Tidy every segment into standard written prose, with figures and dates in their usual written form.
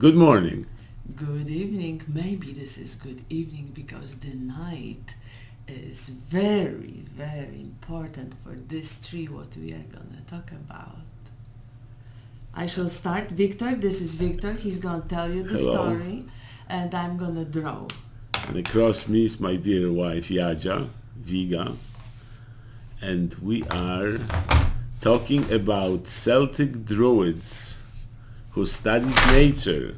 Good morning. Good evening. Maybe this is good evening because the night is very, very important for this tree what we are gonna talk about. I shall start. Victor, this is Victor. He's gonna tell you the Hello. story and I'm gonna draw. And across me is my dear wife Jaja, Viga, and we are talking about Celtic Druids who studied nature,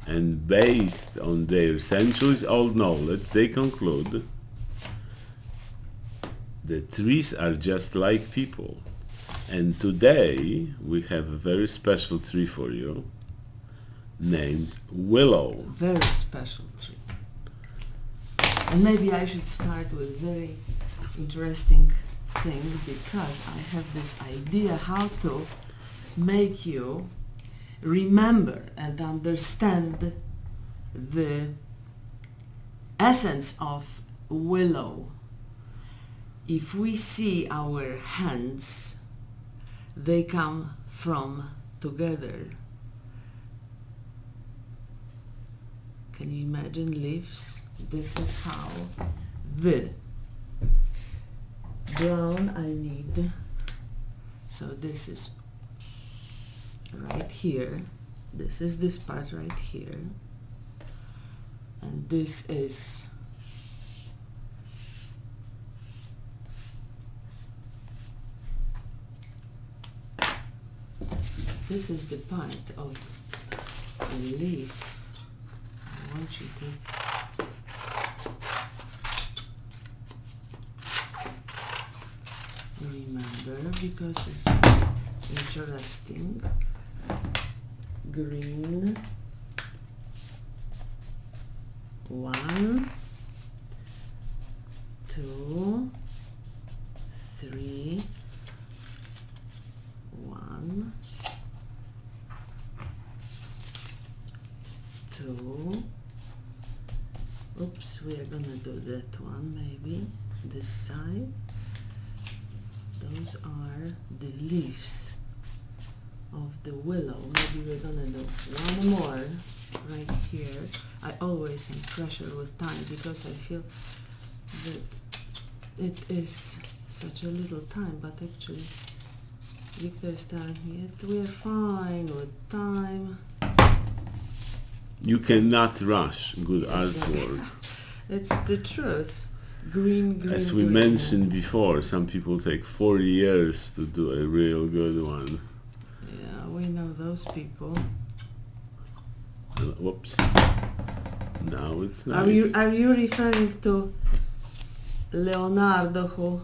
and based on their centuries-old knowledge they conclude the trees are just like people. And today we have a very special tree for you named Willow. Very special tree. And maybe I should start with a very interesting thing because I have this idea how to make you remember and understand the essence of willow. If we see our hands, they come from together. Can you imagine leaves? This is how the brown I need. So this is right here. This is this part right here. And this is the part of the leaf. I want you to remember because it's interesting. Green, 1, 2, 3, 1, 2. Oops, we are gonna do that one maybe this side. Those are the leaves of the willow. Maybe we're gonna do one more right here. I always am pressure with time because I feel that it is such a little time, but actually Victor is telling me we're fine with time. You cannot rush good artwork. It's the truth. Green, green, As we green. mentioned before, some people take 40 years to do a real good one. Yeah, we know those people. Whoops. Now it's nice. Are you referring to Leonardo who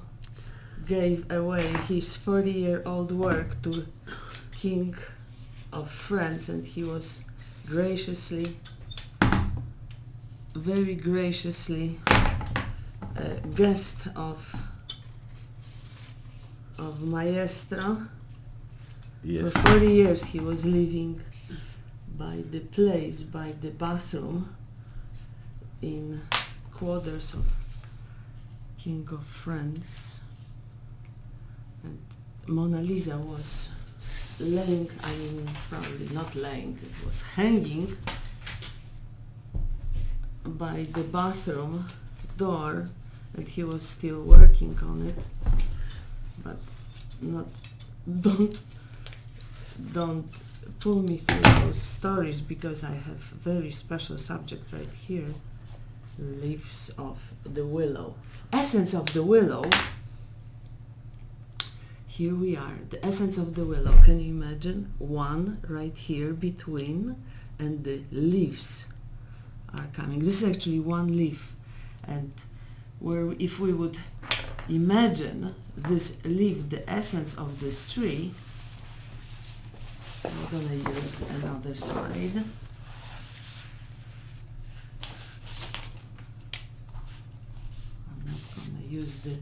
gave away his 40-year-old work to King of France, and he was graciously, very graciously guest of Maestro. Yes. For 40 years he was living by the place, by the bathroom in quarters of King of France, and Mona Lisa was laying, I mean probably not laying, it was hanging by the bathroom door, and he was still working on it. But not, don't pull me through those stories because I have very special subject right here. Leaves of the willow. Essence of the willow. Here we are, the essence of the willow. Can you imagine? One right here between, and the leaves are coming. This is actually one leaf, and where if we would imagine this leaf, the essence of this tree, we're gonna use another side. I'm not gonna use the.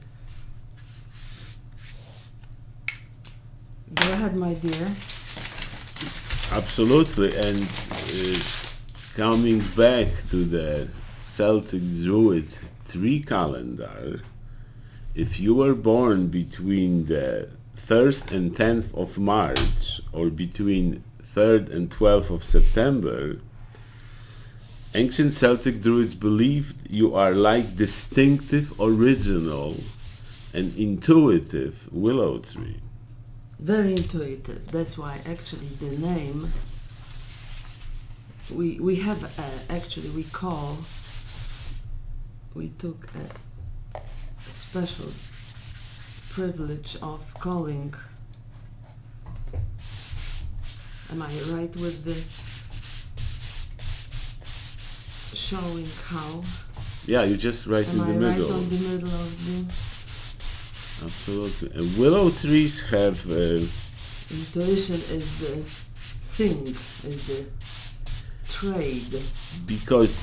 Go ahead, my dear. Absolutely, and coming back to the Celtic Druid tree calendar, if you were born between the 1st and 10th of March, or between 3rd and 12th of September, ancient Celtic Druids believed you are like distinctive, original, and intuitive willow tree. Very intuitive. That's why actually the name we have actually we took a special privilege of calling. Am I right with the showing how? Yeah, you're just right in the middle. Am I right on the middle of the? Absolutely. And willow trees have... intuition is the thing, is the trade. Because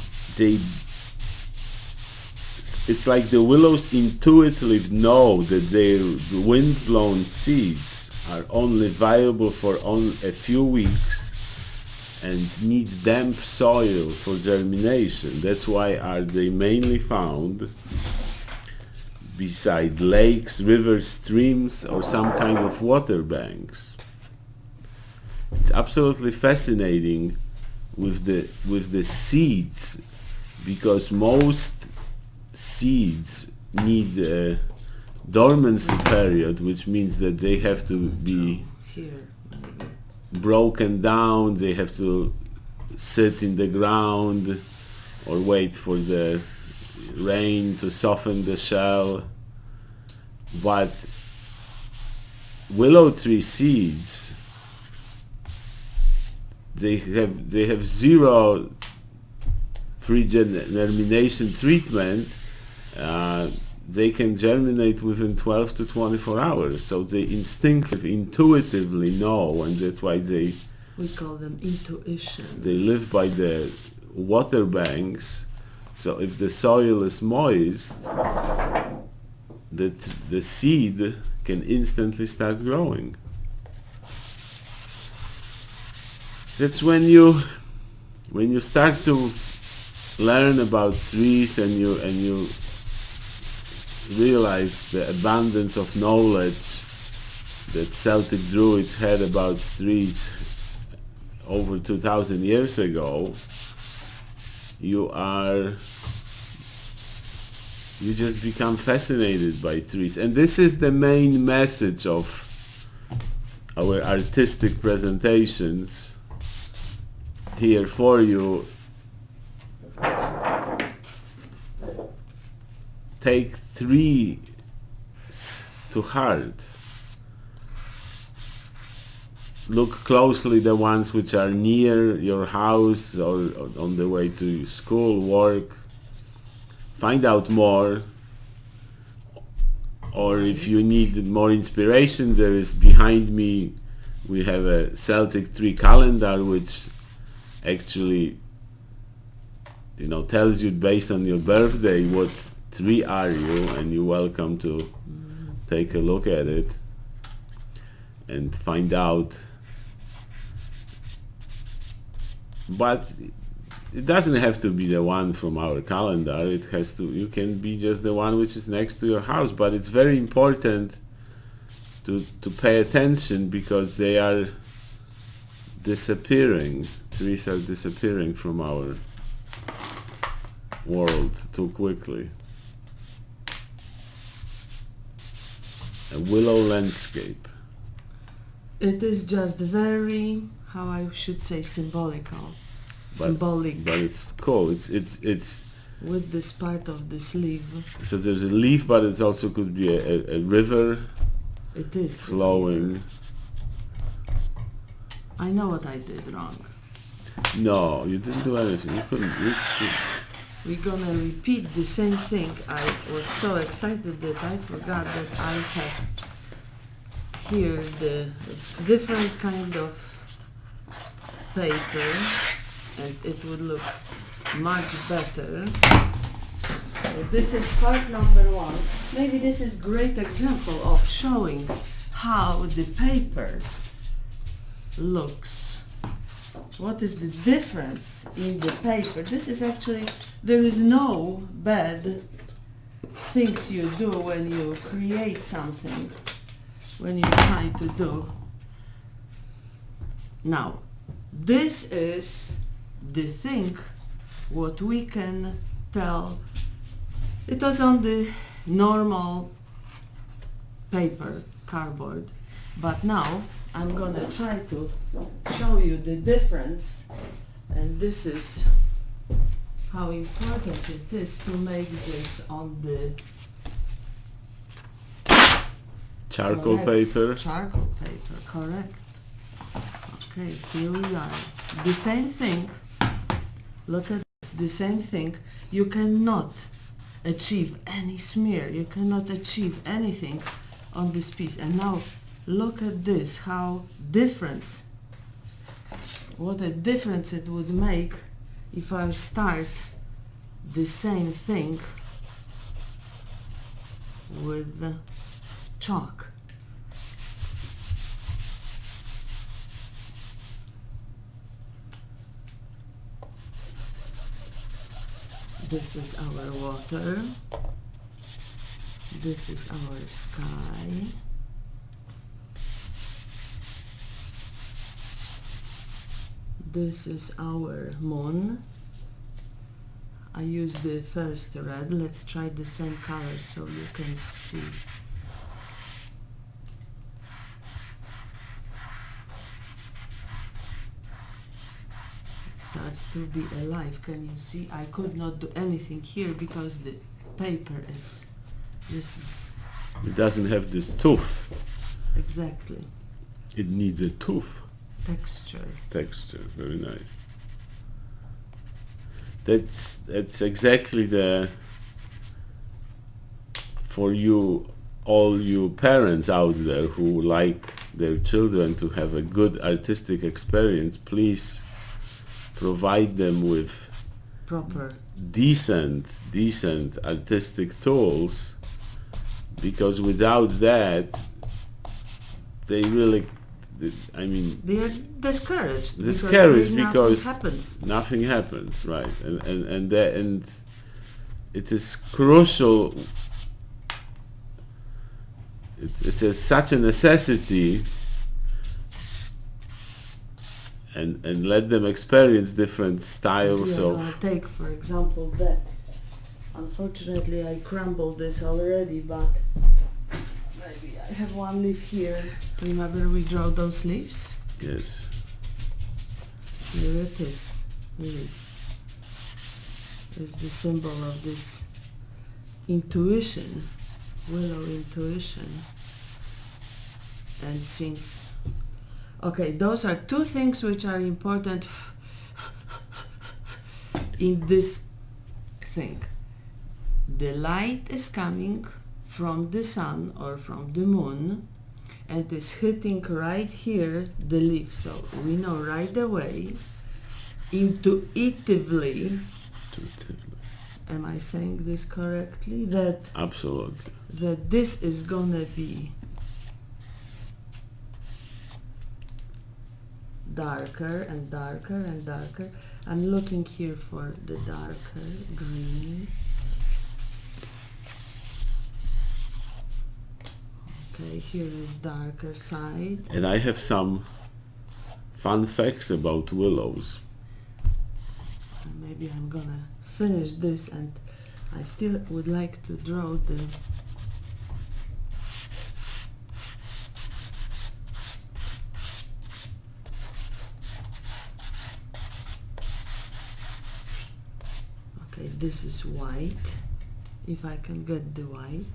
it's like the willows intuitively know that their wind-blown seeds are only viable for only a few weeks and need damp soil for germination. That's why are they mainly found beside lakes, rivers, streams, or some kind of water banks. It's absolutely fascinating with the seeds, because most seeds need a dormancy period, which means that they have to be broken down, they have to sit in the ground or wait for the rain to soften the shell. But willow tree seeds, they have zero pre-germination treatment. They can germinate within 12 to 24 hours, so they intuitively know, and that's why we call them intuition. They live by the water banks, so if the soil is moist, the seed can instantly start growing. That's when you start to learn about trees and you realize the abundance of knowledge that Celtic Druids had about trees over 2,000 years ago. You just become fascinated by trees, and this is the main message of our artistic presentations here for you. Take trees to heart. Look closely the ones which are near your house or on the way to school, work. Find out more. Or if you need more inspiration, there is behind me, we have a Celtic tree calendar which actually tells you based on your birthday what tree are you, and you're welcome to take a look at it and find out. But it doesn't have to be the one from our calendar. You can be just the one which is next to your house, but it's very important to pay attention, because they are disappearing. Trees are disappearing from our world too quickly. A willow landscape. It is just very, how I should say, symbolical. Symbolic. But it's cool. It's with this part of this leaf. So there's a leaf, but it also could be a river. It is flowing. I know what I did wrong. No, you didn't do anything. You couldn't. We're gonna repeat the same thing. I was so excited that I forgot that I have here the different kind of paper, and it would look much better. So this is part number 1. Maybe this is great example of showing how the paper looks. What is the difference in the paper? This is actually, there is no bad things you do when you create something, when you try to do. Now, this is the thing what we can tell. It was on the normal paper, cardboard, but now I'm gonna try to show you the difference, and this is how important it is to make this on the Charcoal correct paper. charcoal paper, correct. Okay, here we are. The same thing, look at this, the same thing. You cannot achieve any smear, you cannot achieve anything on this piece. And now look at this, how difference, what a difference it would make if I start the same thing with the chalk. This is our water, this is our sky, this is our moon. I use the first red. Let's try the same color so you can see. It starts to be alive. Can you see? I could not do anything here because the paper is, this is It doesn't have this tooth. exactly It needs a tooth. texture. Texture, very nice. That's exactly the, for you, all you parents out there who like their children to have a good artistic experience, please provide them with Proper. decent artistic tools, because without that they really, I mean, They are discouraged. Discouraged because because nothing happens. nothing happens, right? And it is crucial. It's such a necessity, and let them experience different styles Yeah, of. take for example that. Unfortunately, I crumbled this already, but maybe I have one leaf here. Remember we draw those leaves? Yes. Here it is. Leaf is the symbol of this intuition, willow intuition. And since, okay, those are two things which are important in this thing. The light is coming from the sun or from the moon and is hitting right here the leaf. So we know right away, intuitively, am I saying this correctly? That Absolutely. that this is gonna be darker and darker and darker. I'm looking here for the darker green. Okay, here is darker side. And I have some fun facts about willows. And maybe I'm gonna finish this, and I still would like to draw the okay, this is white, if I can get the white.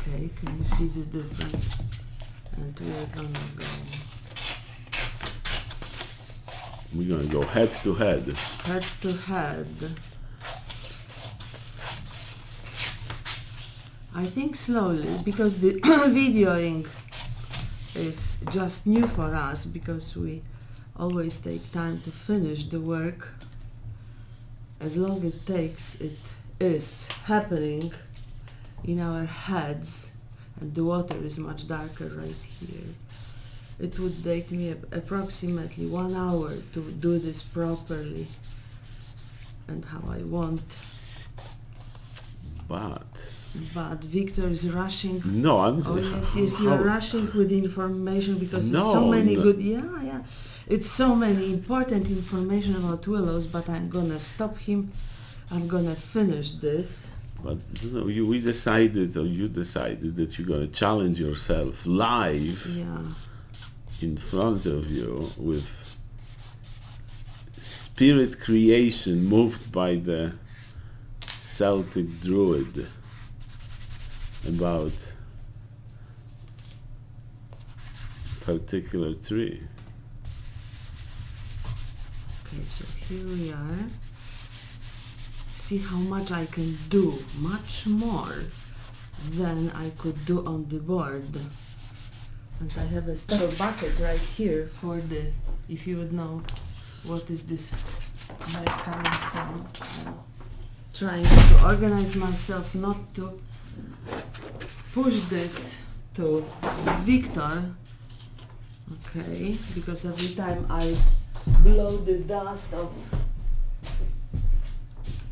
Okay, can you see the difference? And we're gonna go We're gonna go head to head. head to head. I think slowly, because the videoing is just new for us, because we always take time to finish the work. As long it takes, it is happening in our heads, and the water is much darker right here. it would take me approximately 1 hour to do this properly and how I want. But Victor is rushing. No, I'm. Oh yes, you're rushing with information because it's so many good. Yeah. It's so many important information about willows. But I'm gonna stop him. I'm gonna finish this. But you decided that you're gonna challenge yourself live. Yeah. In front of you with spirit creation moved by the Celtic Druid about particular tree. Okay, so here we are. See how much I can do, much more than I could do on the board. And I have a special bucket right here for the, if you would know what is this noise coming from. I'm trying to organize myself not to push this to Victor. Okay, because every time I blow the dust of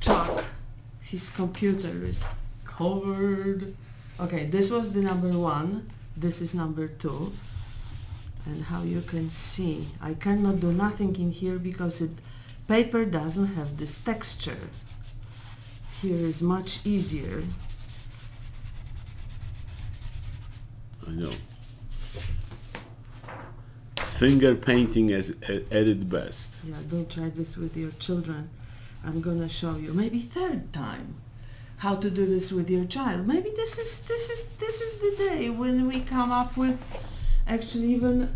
chalk, his computer is covered. Okay, this was the number 1. This is number 2, and how you can see, I cannot do nothing in here because paper doesn't have this texture. Here is much easier. I know. Finger painting at its best. Yeah, don't try this with your children. I'm gonna show you, maybe 3rd time, how to do this with your child. Maybe this is the day when we come up with actually even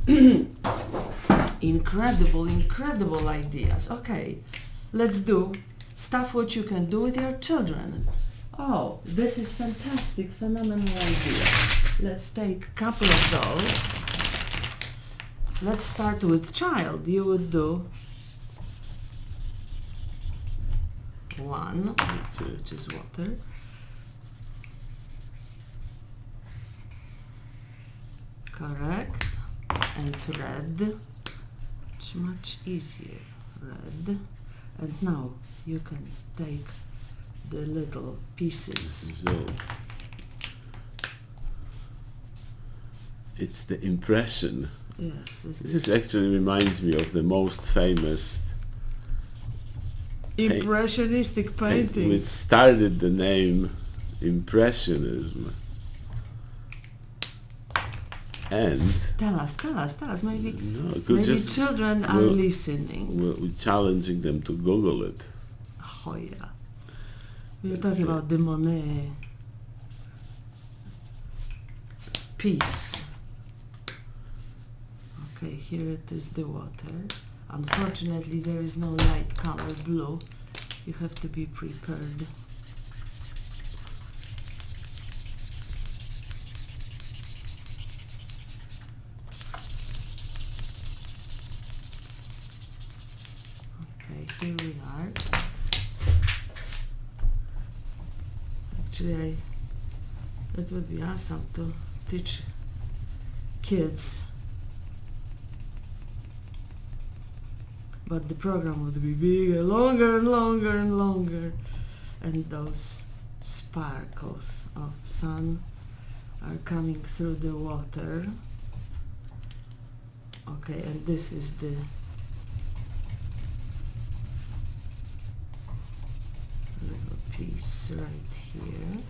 incredible ideas. Okay, let's do stuff what you can do with your children. Oh, this is fantastic, phenomenal idea. Let's take a couple of those. Let's start with child. You would do 1, which is water. Correct. And red. It's much easier. Red. And now you can take the little pieces. It's the impression. Yes. This actually reminds me of the most famous Impressionistic painting. Which started the name Impressionism. And tell us, maybe, maybe children are listening. We're challenging them to Google it. Oh yeah. We're talking about the Monet piece. Okay, here it is, the water. Unfortunately, there is no light color blue. You have to be prepared. Okay, here we are. Actually, it would be awesome to teach kids. But the program would be bigger, longer and longer and longer. And those sparkles of sun are coming through the water. Okay, and this is the little piece right here.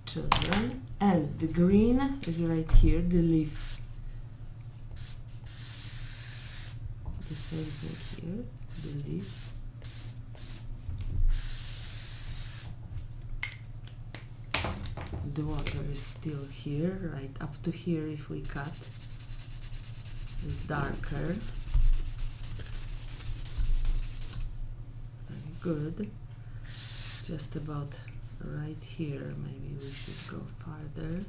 Children. And the green is right here, the leaf. The same thing here, the leaf. The water is still here, right up to here if we cut. It's darker. Very good. Just about right here, maybe we should go farther.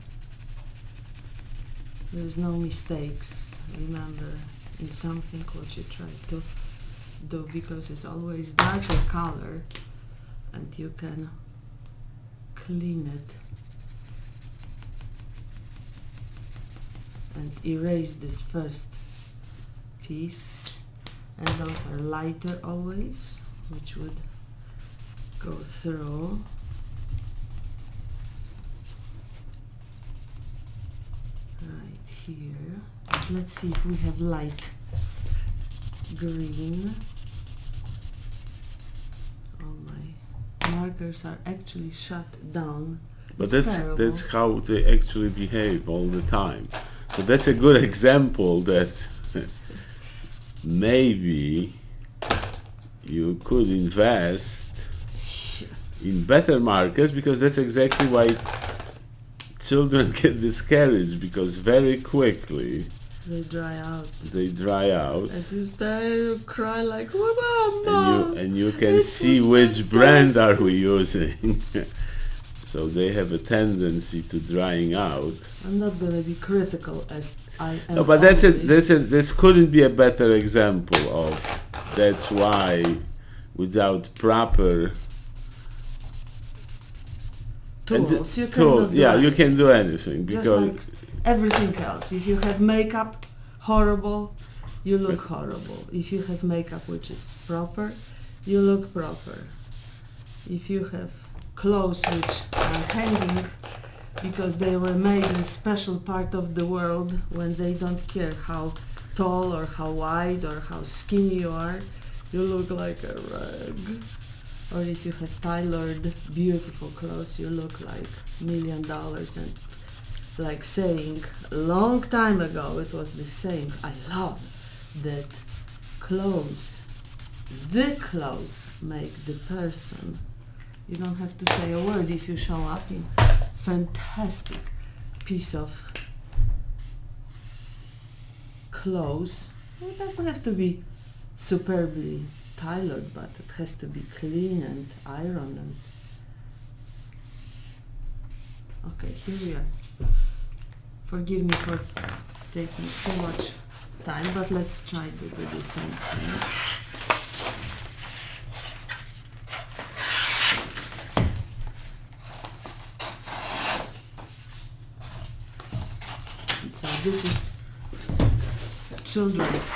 There's no mistakes, remember, in something what you try to do, because it's always darker color and you can clean it and erase this first piece, and those are lighter always, which would go through. Right here. Let's see if we have light green. All my markers are actually shut down. But It's that's terrible. how they actually behave all the time. So that's a good example that maybe you could invest in better markers, because that's exactly why children get discouraged, because very quickly They dry out. they dry out, And you start to cry like, "Oh, Mama!" and you can this see is which brand are fantastic." we using. So they have a tendency to drying out. I'm not gonna be critical as I am. No, but that's always. this couldn't be a better example of. That's why, without proper Tools. You tool, cannot do yeah, you anything. can do anything, Just because like everything else. If you have makeup horrible, you look horrible. If you have makeup which is proper, you look proper. If you have clothes which are hanging because they were made in special part of the world, when they don't care how tall or how wide or how skinny you are, you look like a rag. Or if you have tailored beautiful clothes, you look like $1 million. And like saying a long time ago, it was the same. I love that the clothes make the person. You don't have to say a word if you show up in fantastic piece of clothes. It doesn't have to be superbly tailored, but it has to be clean and ironed. And okay, here we are. Forgive me for taking too much time, but let's try to do the same thing. So this is children's.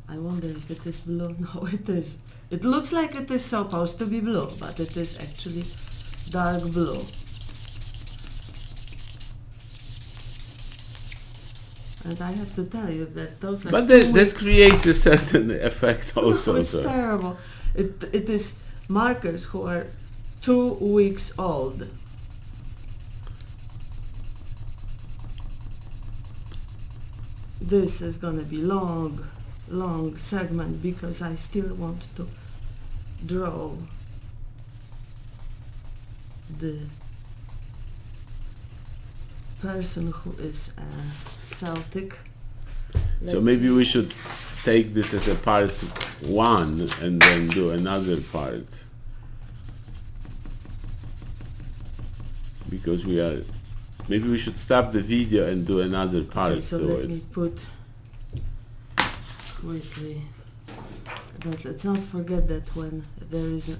I wonder if it is blue. No, it is. It looks like it is supposed to be blue, but it is actually dark blue. And I have to tell you that those are. but 2 that weeks. creates a certain effect also. No, it's So terrible. It is markers who are 2 weeks old. This is gonna be long segment because I still want to draw the person who is a Celtic. So maybe we should take this as a part 1 and then do another part, because maybe we should stop the video and do another part Okay, so to let it. me put quickly. But let's not forget that when there is a.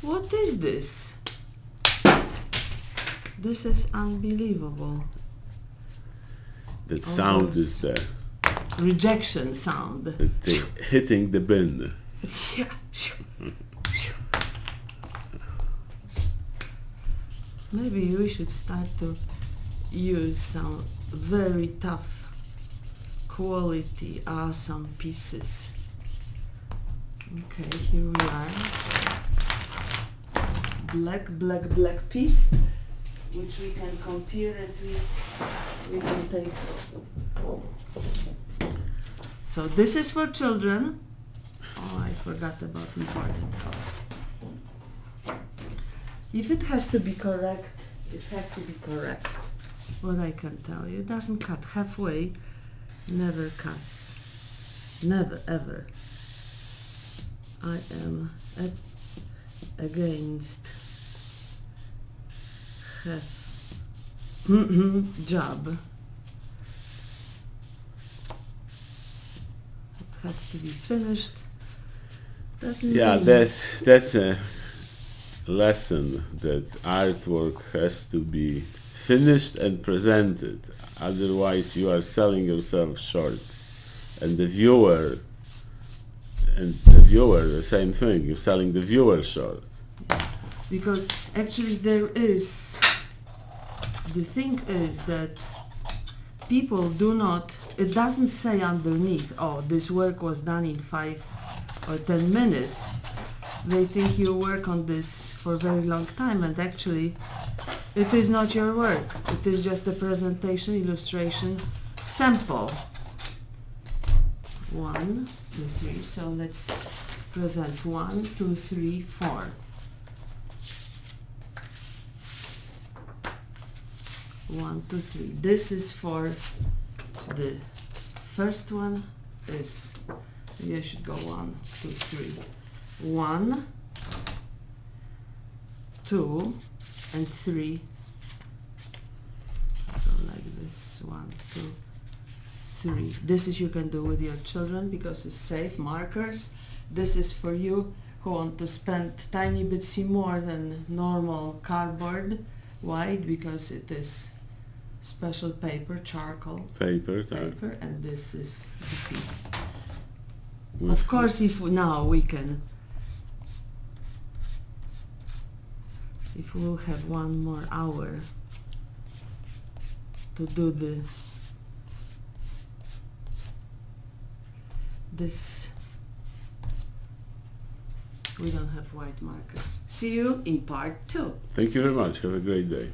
What is this? This is unbelievable. That All sound those- is there. Rejection sound. Hitting the bin. Yeah. Maybe we should start to use some very tough quality awesome pieces. Okay, here we are. Black piece, which we can compare and we can take. So this is for children. Oh, I forgot about important color. If it has to be correct, it has to be correct. What I can tell you, it doesn't cut halfway, never cuts, never ever. I am against half job. It has to be finished. Doesn't Yeah, mean that's a lesson, that artwork has to be finished and presented. Otherwise, you are selling yourself short. And the viewer, the same thing. You're selling the viewer short. Because actually there is, the thing is that people do not, it doesn't say underneath, oh, this work was done in 5 or 10 minutes. They think you work on this for a very long time, and actually it is not your work. It is just a presentation, illustration, sample. 1, 2, 3. So let's present 1, 2, 3, 4. 1, 2, 3. This is for the first one. Is maybe I should go 1, 2, 3. 1, 2, and 3. So like this. 1, 2, 3. This is you can do with your children because it's safe. Markers. This is for you who want to spend tiny bits more than normal cardboard. Why? Because it is special paper, charcoal Paper. and this is the piece. Of course, if now we can, if we'll have 1 more hour to do this, we don't have white markers. See you in part 2. Thank you very much. Have a great day.